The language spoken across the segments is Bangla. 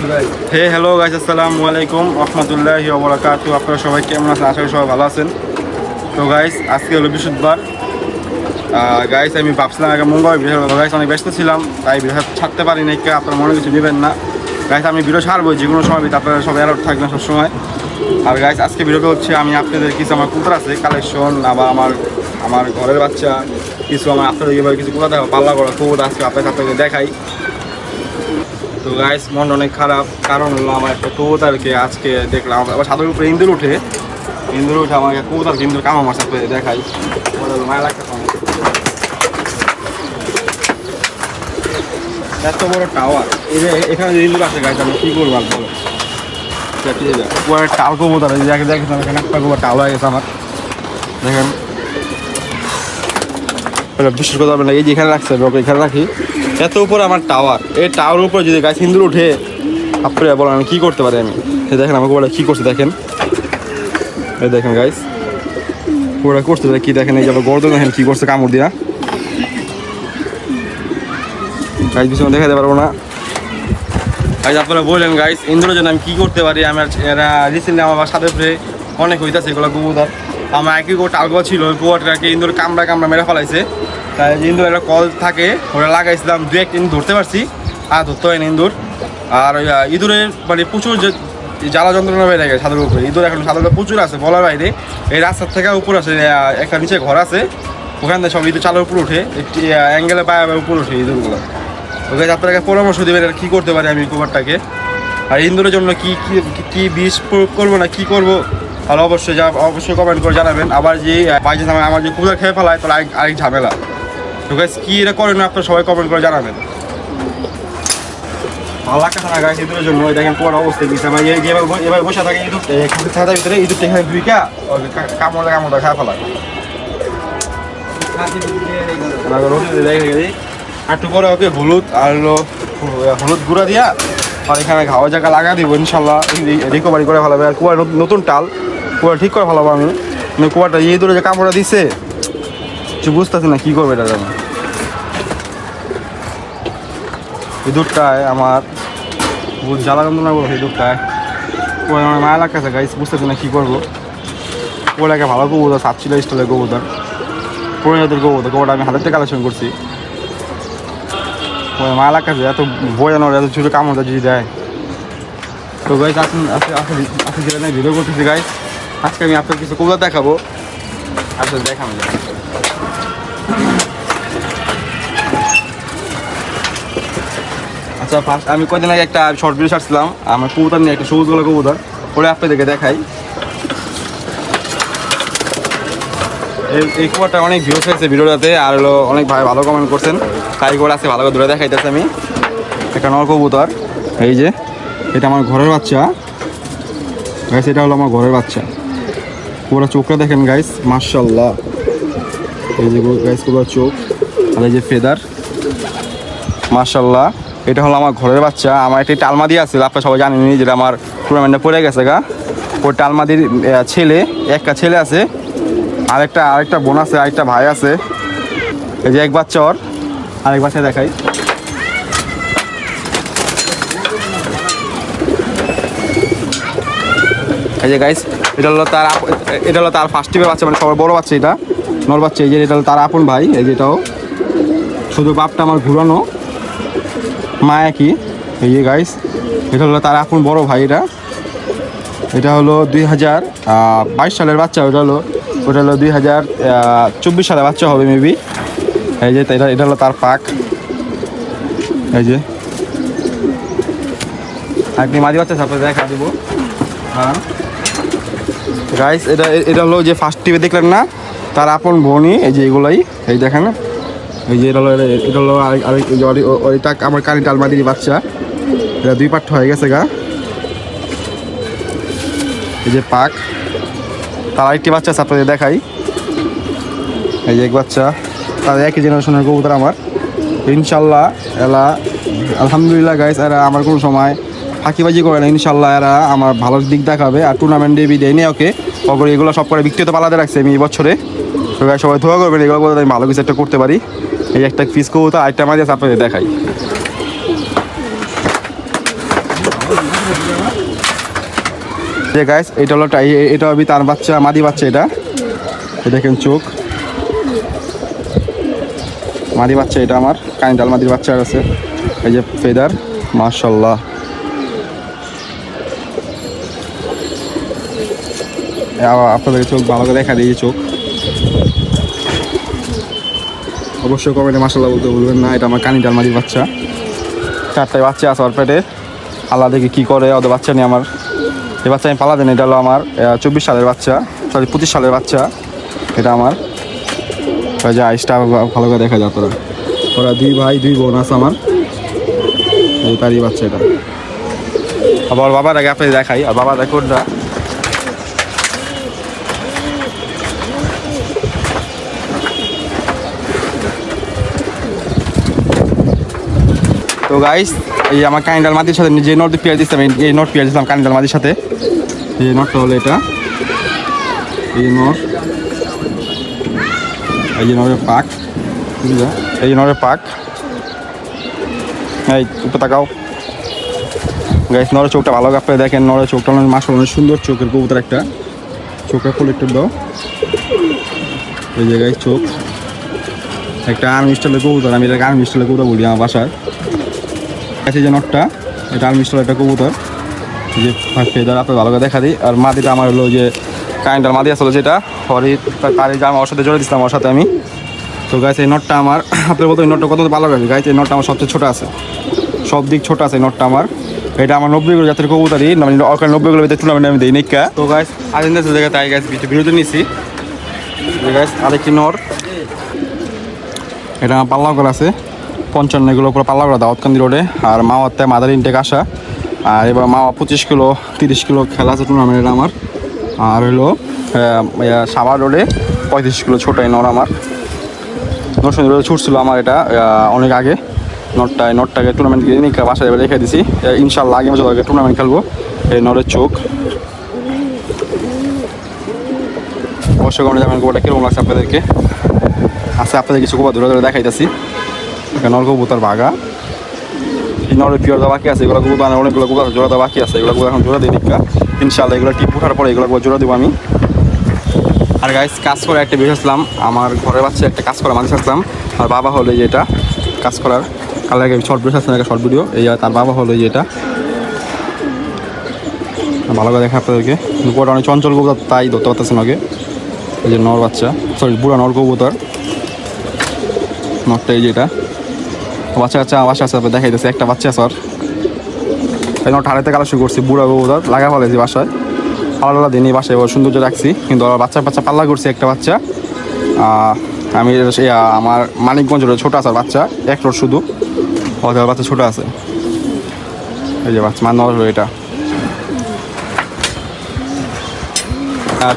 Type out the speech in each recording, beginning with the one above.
হে হ্যালো গাইস, আসসালামু আলাইকুম রহমতুল্লাহি ওয়া বারাকাতুহু। আপনারা সবাই কেমন আছেন? আশা করি সবাই ভালো আছেন। তো গাইস, আজকে হলো বৃহস্পতিবার। গাইস, আমি ভাবছিলাম আগে মঙ্গলবার ভিডিও গাইস, অনেক ব্যস্ত ছিলাম, তাই ভিডিও ছাড়তে পারি নাই। আপনারা মনে কিছু নেবেন না গাইস, আমি ভিডিও ছাড়বো যে কোনো সময়, আপনারা সবাই অ্যালার্ট থাকবেন সবসময়। আর গাইস, আজকে ভিডিওটা হচ্ছে আমি আপনাদের কিছু আমার কুকুর আছে কালেকশন, আবার আমার ঘরের বাচ্চা কিছু, আমার আপনাদের এভাবে কিছু কুকুর দেখো পাল্লা করা কুকুর আজকে আপনাদের দেখাই। তো গাইস, মন অনেক খারাপ, কারণ হলো আমার একটা কবুতরকে আজকে দেখলাম আবার ছাদের উপরে ইন্দুর উঠে আমার একটা কবুতরকে ইন্দুর কামড় মারছে, দেখাই মায়া লাগতেছে অনেক। এত বড় টাওয়ার, এখানে যে ইন্দুর আছে গাইস, আমি কী করবো আর বলো। টাল কবুতর দেখেন, এখানে একটা কবুতর টাল হয়ে গেছে আমার, দেখেন। বিশেষ কথা হবে না, এই যে এখানে রাখছে এখানে রাখি, এত উপরে আমার টাওয়ার, এই টাওয়ারের উপরে যদি গাছ ইন্দুর উঠে আপনারা বলেন আমি কী করতে পারি? আমি দেখেন আমাকে বলে কী করছে, দেখেন এই দেখেন গাইস ওরা করতে কি দেখেন, এই যাবে গর্দন দেখেন কী করছে কামড় দিয়া। গাইস পিছনে দেখাতে পারবো না গাইস, আপনারা বললেন গাইস ইন্দুরের জন্য আমি কী করতে পারি? আমার এরা রিসেন্টলি আমার সাথে অনেক হইতেছে এগুলো কবুতর। আমার একই টালগোয়া ছিল, ওই কুয়াটাকে ইন্দুর কামড়া মেরে ফেলাইছে। তাই যে ইন্দুর একটা কল থাকে ওরা লাগাইছিলাম, দু একটা ইন্দুর ধরতে পারছি, আর ধরতে হয় না ইন্দুর। আর ইঁদুরের মানে প্রচুর যে জ্বালা যন্ত্রণা বেড়ে গেছে ছাদের উপরে, ইঁদুর এখন ছাদের প্রচুর আছে বলার বাইরে। এই রাস্তার থেকে উপর আছে, একটা নিচে ঘর আছে, ওখান থেকে সব ইঁদুর চালের উপর উঠে, একটি অ্যাঙ্গেলে পায়ে উপর উঠে ইঁদুরগুলো। ওকে আপনাকে পরামর্শ দেবেন কী করতে পারি আমি কুকুরটাকে, আর ইন্দুরের জন্য কী বিষ প্রয়োগ করবো না কী করবো, তাহলে অবশ্যই কমেন্ট করে জানাবেন। আবার যে বাইরে আমার যে কুকুর খেয়ে ফেলায় তাহলে আরেক ঝামেলা। তো গাইস, কী এটা করেন আপনারা সবাই কমেন্ট করে জানাবেন। ভালো লাগছে না গাইস ইঁদুরের জন্য, দেখেন কোন অবস্থা দিচ্ছে। আমার এবার বসে থাকে ইঁদুর ছাতার ভিতরে, ইঁদুরটা এখানে দুইটা কামড়টা খেয়ে ফেলায়। একটু পরে ওকে হলুদ আর হলুদ গুঁড়া দিয়া আর এখানে ঘাওয়া জায়গা লাগা দিব, ইনশাল্লাহ রিকভারি করে ফেলাবে। আর কুয়ার নতুন টাল, কুয়া ঠিক করে ফেলাবো আমি। কুয়াটা এই দূরে যে কামড়া দিচ্ছে কিছু বুঝতেছি না কী করবে এটা। আমি এই দুধটায় আমার বহুত জ্বালা যন্ত্রণা করবো, এই দুধটায় কুয়া আমার মায়া লাগতেছে গাইস, বুঝতেছি না কী করবো। কুয়াটাকে ভালো কবুতর সাতছিল স্টলের কবুতর, পুরোনোদের গোবরটা আমি হাতের থেকে কালেকশন করছি। মায়া লাগতেছে, এত ভয়ানোর, এত ছোটো কামড়টা যদি দেয়। তো গাইস আজকে যেটা নিয়ে ভিডিও করতেছি গাইস, আজকে আমি আপনার কিছু কবুতর দেখাবো, আসলে দেখানো যায়। আচ্ছা, ফার্স্ট আমি কদিন আগে একটা শর্ট ভিডিও ছাড়ছিলাম আমার কবুতর নিয়ে, একটা সবুজ গোলা কবুতর, ওরা আপনাদেরকে দেখাই। এই কুয়াটা অনেক ভিউস হয়েছে ভিডিওটাতে, আর হলো অনেক ভাই ভালো কমেন্ট করছেন, তাই করে আজকে ভালো করে দূরে দেখাইতেছে। আমি একটা নর কবুতর, এই যে এটা আমার ঘরের বাচ্চা গাইস, এটা হলো আমার ঘরের বাচ্চা। পুরো চোখটা দেখেন গাইস, মাশাআল্লাহ। এই যে গাইস পুরো চোখ, আর এই যে ফেদার, মাশাআল্লাহ। এটা হলো আমার ঘরের বাচ্চা। আমার একটি টালমাদি আছে, আপনারা সবাই জানেনি, যেটা আমার টুর্নামেন্টে পড়ে গেছে গা। ওই টালমাদির ছেলে, একটা ছেলে আছে, আরেকটা বোন আছে, আরেকটা ভাই আছে। এই যে এক বাচ্চা ওর, আরেক বাচ্চা দেখাই। এই যে গাইস, এটা হলো তার ফার্স্ট টিপের বাচ্চা, মানে সবার বড় বাচ্চা, এটা নর বাচ্চা। এই যে এটা হলো তার আপন ভাই, এই যেটাও শুধু বাপটা আমার ঘুরানো, মা একই। এই যে গাইস, এটা হলো তার আপন বড় ভাই। এটা হলো 2022 সালের বাচ্চা, ওটা হলো 2024 সালে বাচ্চা হবে মেবি। এই যে এটা হলো তার পাক। এই যে আপনি মাদি বাচ্চা সাপোজ দেখা দিব। হ্যাঁ গাইস, এটা হলো যে ফার্স্ট টিপে দেখলেন না, তার আপন বোনই। এই যে এগুলাই, এই দেখেন, এই যে এটা হলো আরেকটা আমার কানি টালমাদির বাচ্চা। এটা 2 পার্ট হয়ে গেছে গা। এই যে পাক, তার আরেকটি বাচ্চা আছে আপনাদের দেখাই। এই যে এক বাচ্চা, তার একই জেনারেশনের কবুতর আমার, ইনশাল্লাহ। আলহামদুলিল্লাহ গাইস, এরা আমার কোনো সময় ফাঁকিবাজি করে না, ইনশাল্লাহ এরা আমার ভালো দিক দেখাবে। আর টুর্নামেন্টে দেয় নি ওকে, এগুলো সব করে বিক্রিত পালাতে রাখছে আমি এই বছরে। তো গাইস সবাই ধোয়া করবেন, এগুলো বলতে আমি ভালো কিছু একটা করতে পারি। এই একটা পিস কবুতর, আরেকটা মাঝে আপনাদের দেখাই। যে গাইস এটা হলো এটা হবে তার বাচ্চা, মাদি বাচ্চা এটা। দেখেন চোখ, মাদি বাচ্চা এটা আমার কাইন্ডাল মাদির বাচ্চা আছে। এই যে ফেদার, মাশাআল্লাহ। আপনাদের চোখ ভালো করে দেখা দিই, চোখ অবশ্যই কমেন্টে মাশাআল্লাহ বলতে বলবেন না। এটা আমার কানিডাল মাদির বাচ্চা, 4টায় বাচ্চা আছে ওর পেটে। আল্লাহ দেখি কী করে, ওদের বাচ্চা নিয়ে আমার এই বাচ্চা আমি পালা দেন। এটা হলো আমার 24 সালের বাচ্চা, 25 সালের বাচ্চা এটা আমার। ওই যে আইসটা ভালো করে দেখা যায়। ওরা 2 ভাই 2 বোন আছে আমার, এই তারই বাচ্চা এটা। আবার বাবার আগে আপনি দেখাই, আর বাবা দেখোটা তো গাইস, এই আমার কাইন্ডাল মাদির সাথে যে নোট পেয়ার দিচ্ছিলাম, এই নোট পেয়ার দিচ্ছিলাম কাইন্ডাল মাদির সাথে। এই নোটটা হলো এটা, এই নোট, এই যে নরের পাক, এই যে নরের পাক। এই উপরে তাকাও গাইস, নরের চোখটা ভালো করে দেখেন। নরের চোখটা অনেক মাশাআল্লাহ অনেক সুন্দর চোখের কবুতর একটা। চোখটা ফুল একটু দাও, এই যে গাইস চোখ একটা আর্মি স্টাইলের কবুতর। আমি এটাকে আর্মি স্টাইলের কবুতর বলি আমার বাসার। এই যে নটটা, এটা আর্মি স্টাইলের একটা কবুতর। এই যে ফেদার আপনার ভালো করে দেখা দিই। আর মাদিটা আমার হলো যে কাইন্ডাল মাদি আসলে যেটা হরি, তার যে আমার ওর সাথে জড়ে দিচ্ছিলাম ওর সাথে আমি। তো গাইস এই নটটা আমার, আপনার বলতে এই নটটা কত ভালো লাগে গাইস। এই নটটা আমার সবচেয়ে ছোটো আছে, সব দিক ছোটো আছে এই নটটা আমার। এটা আমার 90 জাতের কবুতরই, মানে 90 ভিতরে টুর্নামেন্ট আমি দিই নিকা। তো গাইস আজকে জায়গায় তাই গাইস বিরতি নিয়েছি গাইস। আরেকটি নর, এটা আমার পাল্লা করা আছে 55, এগুলো পুরো পাল্লা করা দাওয়াতকান্দি রোডে। আর মাওয়াতে মাদার ইনটেক আসা। আর এবার মাওয়া 25 কিলো 30 কিলো খেলা আছে টুর্নামেন্ট এটা আমার। আর হলো সাভার রোডে 35 কিলো ছোটো এই নর আমার। নরসিংদী রোডে ছুটছিল আমার এটা অনেক আগে। নটটাকে টুর্নামেন্ট গিয়ে নিকা বাসায় এবার রেখে দিছি। ইনশাল্লাহ আগে বছর আগে টুর্নামেন্ট খেলবো। এই নরের চোখ অবশ্যই কমেন্টে জানাবেন গোবরটা কীরকম লাগছে আপনাদেরকে। আচ্ছা আপনাদের কিছু গোবর ধরে ধরে দেখাইতেছি। নর কবুতর বাঘা, এই নরের পিওর দেওয়া বাকি আছে। এগুলো কবুতর অনেকগুলো কবুতর জোড়া দেওয়া বাকি আছে। এগুলো এখন জোড়া দিই নিকা ইনশাল্লাহ। এগুলো টিপ উঠার পরে এগুলো জোড়া দেবো আমি। আর গাইস কাজ করে একটা বেশ আসলাম, আমার ঘরের বাচ্চা একটা কাজ করা মানুষ আসলাম। আর বাবা হলো যে এটা কাজ করার কাল আগে শর্ট ভিডিও আসলাম, একটা শর্ট ভিডিও। এই তার বাবা হলো যে এটা ভালো করে দেখা আপনাদেরকে। পুরোটা অনেক চঞ্চল কবুতর তাই ধরতে পারতেছেন আগে। এই যে নর বাচ্চা, সরি বুড়া নর কবুতর নরটা। এই যে এটা বাচ্চা কাচ্চা বাসা আছে দেখাইতেছে, একটা বাচ্চা আছে আর এই নট হাড়াতে কালেকশন করছি। বুড়া কবুতর লাগা ফেলেছি বাসায়, আলাদা দিন এই বাসায় সৌন্দর্য রাখছি। কিন্তু বাচ্চা পাল্লা করছি একটা বাচ্চা। আমি আমার মানিকগঞ্জ ছোটো আছে বাচ্চা, 1 রোড শুধু ওদের বাচ্চা ছোটো আছে। এই যে বাচ্চা মান এটা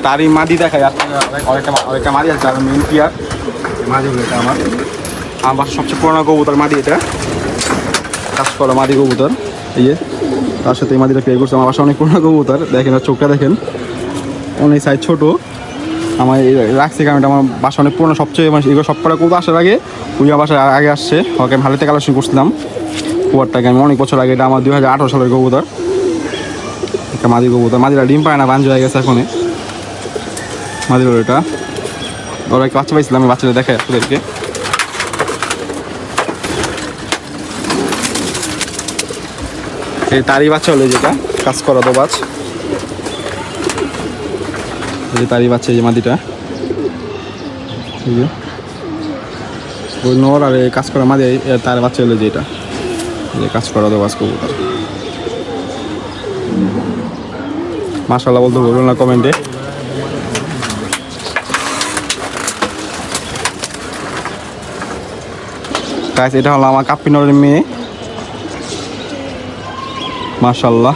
তারই মাদি দেখায়। অনেকটা মাদি আছে আর মেন প্লেয়ার মাদি হলো এটা আমার বাসার সবচেয়ে পুরোনো কবুতর মাদি। এটা কাজ করা মাদি কবুতর। এই যে তার সাথে এই মাদিটা পেয়ে করছে। আমার বাসা অনেক পুরোনো কবুতর, দেখেন আর চোখটা দেখেন অনেক সাইজ ছোটো। আমার রাখছি কারণ এটা আমার বাসা অনেক পুরোনো, সবচেয়ে মানে এগুলো সব কটা কবুতর আসার আগে ওই আমার বাসায় আগে আসছে। ওকে আমি ভালোতে কালেকশন করছিলাম কবুতরটাকে আমি অনেক বছর আগে। এটা আমার 2018 সালের কবুতর, একটা মাদি কবুতর। মাদিরা ডিম পায় না, বাঞ্জ হয়ে গেছে এখন মাদির। এটা ওরা একটা বাচ্চা পাইছিলাম, আমি বাচ্চাটা দেখাই আপনাদেরকে। এই তারই বাচ্চা হলো যেটা কাজ করা দোবাজ। এই যে তারই বাচ্চা, এই যে মাদিটা, এই যে ওই নর আর এই কাজ করা মাদি তার বাচ্চা হলো যে এটা, যে কাজ করা দোবাজ কবুতর। মাশাআল্লাহ বলতে বলুন না কমেন্টে। গাইস এটা হলো আমার কাপ্পি নরের মেয়ে, মাশাআল্লাহ।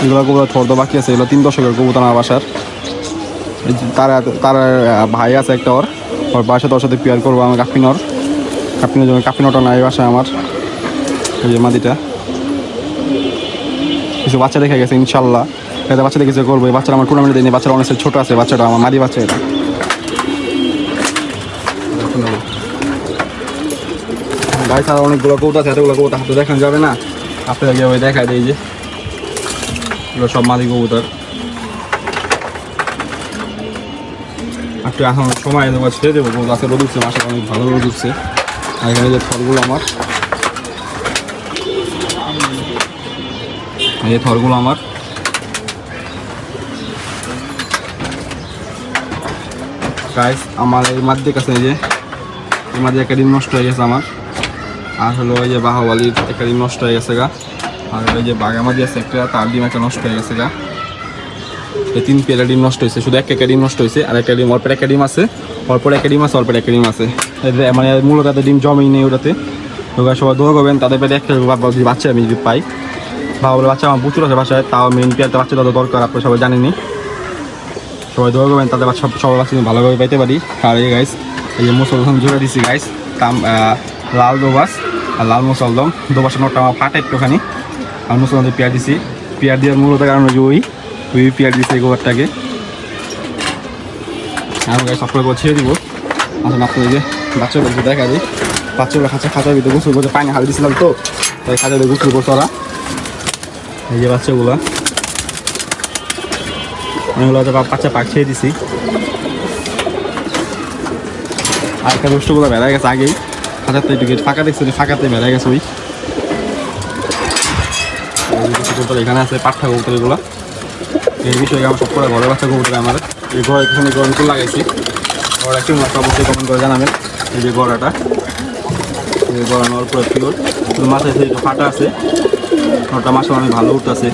এগুলো কবুতর থর্দ বাকি আছে, এগুলো 3 দশকের কবুতর আমার বাসার। তার ভাই আছে একটা, ওর বাসাতে ওর সাথে পেয়ার করবো আমার কাপ্পিনর জন্য। কাপ্পিনরটা নাই বাসায় আমার। এই যে মাদিটা কিছু বাচ্চা দেখে গেছে ইনশাল্লাহ। এটা বাচ্চা দেখে করবো। এই বাচ্চারা আমার টুর্নামেন্টে দিইনি, বাচ্চারা অনেক ছোটো আছে। বাচ্চাটা আমার মাদি বাচ্চা এটা। গাইস আর অনেকগুলো কবুতর আছে, এতগুলো কবুতর হাতে দেখানো যাবে না, আপনাদেরকে ওই দেখায় দেয় যে এগুলো সব মাদি কবুতর। একটু এখন সময় দেবো, ছেড়ে দেবো, গাছে রোদ উঠছে, মাসে অনেক ভালো রোদ উঠছে। আর এখানে যে থরগুলো আমার, এই থরগুলো আমার গাইস। আমার এই মাদ্দের কাছে এই যে এই মাদ্দের একটা ডিম নষ্ট হয়ে গেছে আমার, আর হলো ওই যে বাহুবালির একটা ডিম নষ্ট হয়ে গেছে গা, আর ওই যে বাগামাদি আছে একটা, তার ডিম একটা নষ্ট হয়ে গেছে গা। এই 3 পেয়ারা ডিম নষ্ট হয়েছে, শুধু একটা ডিম নষ্ট হয়েছে, আর একটা ডিম অল্পের একটা ডিম আছে, অল্পের একটা ডিম আছে, অল্পের একটা ডিম আছে। মানে মূলত তাদের ডিম জমেই নেই ওটাতে। তো সবাই দোয়া করবেন, তাদের পেটে একটা বাচ্চা আমি যদি পাই, বাবা বাচ্চা আমার প্রচুর আছে বাসায়, তাও মেন পেয়ারটা বাচ্চা তাদের দরকার, আপনারা সবাই জানেনি। সবাই দোয়া করবেন তাদের বাচ্চা সবাই বাচ্চা ভালোভাবে পাইতে পারি। আর এই গাইস এই যে মুসলদম জোড়া দিচ্ছি গাইস, লাল দোবাস আর লাল মুসলদম, দোবাসের নোটটা আমার ফাটা একটুখানি, আর মুসলদম পেয়ার দিছি। পেয়ার দেওয়ার মূলত কারণ যে ওই পেয়ার দিচ্ছে এই গোবরটাকে। আমি গাইস আপনার ছেড়ে দিব। আসলে আপনার যে বাচ্চাগুলো দেখা যায়, বাচ্চাগুলো খাঁচার ভিতরে গোসল করতে পানি হাল দিয়েছিলাম, তো তাই খাঁচার ভিতরে গোসল করছে ওরা। এই যে বাচ্চাগুলো অনেকগুলো বাচ্চা পাক ছেড়ে দিছি। আর একটা দুষ্টগুলো বেড়া গেছে আগেই, খাঁচাতে একটু ফাঁকা দেখছি, ফাঁকাতে বেড়া গেছে ওই এখানে আছে পাঠা কবুতরগুলো। এই বিষয়ে আমার সব করে ঘরের বাচ্চা কবুতর আমার এই ঘর এখানে গরম করে লাগাইছি। ঘর একটু মাত্র অবশ্যই কমেন্ট করে জানাবেন। এই যে গড়াটা, এই গড়া নেওয়ার পরে পিওর, শুধু মাথায় একটু ফাটা আছে, ঘরটা মাসে অনেক ভালো উঠতেছে।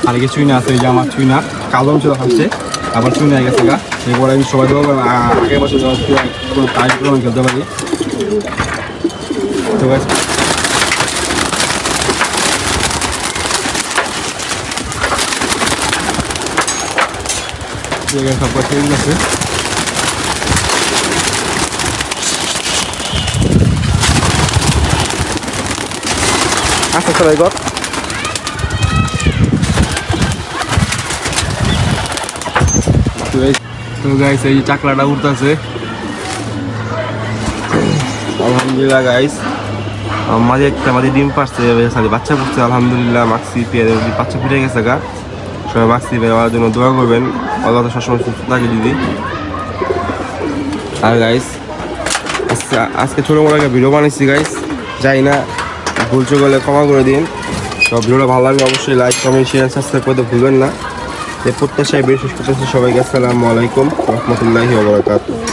আর কি চুইনা আছে, এই যে আমার চুইনা কালম ছিল ফার্স্টে, আবার চুইনা হয়ে গেছে গা। এই গড়া আমি সবাই দেবো, আগের বছর আমি খেলতে পারি। তো সব কথা ঠিক আছে। আচ্ছা সবাই গর তো গাইস এই চাকলাটা উঠতেছে আলহামদুলিল্লাহ গাইস। আমাদের ডিম পারছে, বাচ্চা পড়ছে আলহামদুলিল্লাহ। মাক্সি পেয়ারে বাচ্চা ফুটে গেছে গা, সবাই মাক্সি পেয়ার জন্য দোয়া করবেন, আল্লাহ তো সবসময় সুস্থ থাকে দিদি। আর গাইস আজকে ছোটো মোটো একটা ভিডিও বানিয়েছি গাইস, যাই না ভুল চোখ হলে ক্ষমা করে দিন। তো ভিডিওটা ভালো লাগলে অবশ্যই লাইক কমেন্ট শেয়ার সাবস্ক্রাইব করতে ভুলবেন না। এই প্রত্যাশায় বেশ শেষ করতেছি সবাইকে। আসসালামু আলাইকুম রহমতুল্লাহি ওয়া বারাকাতুহু।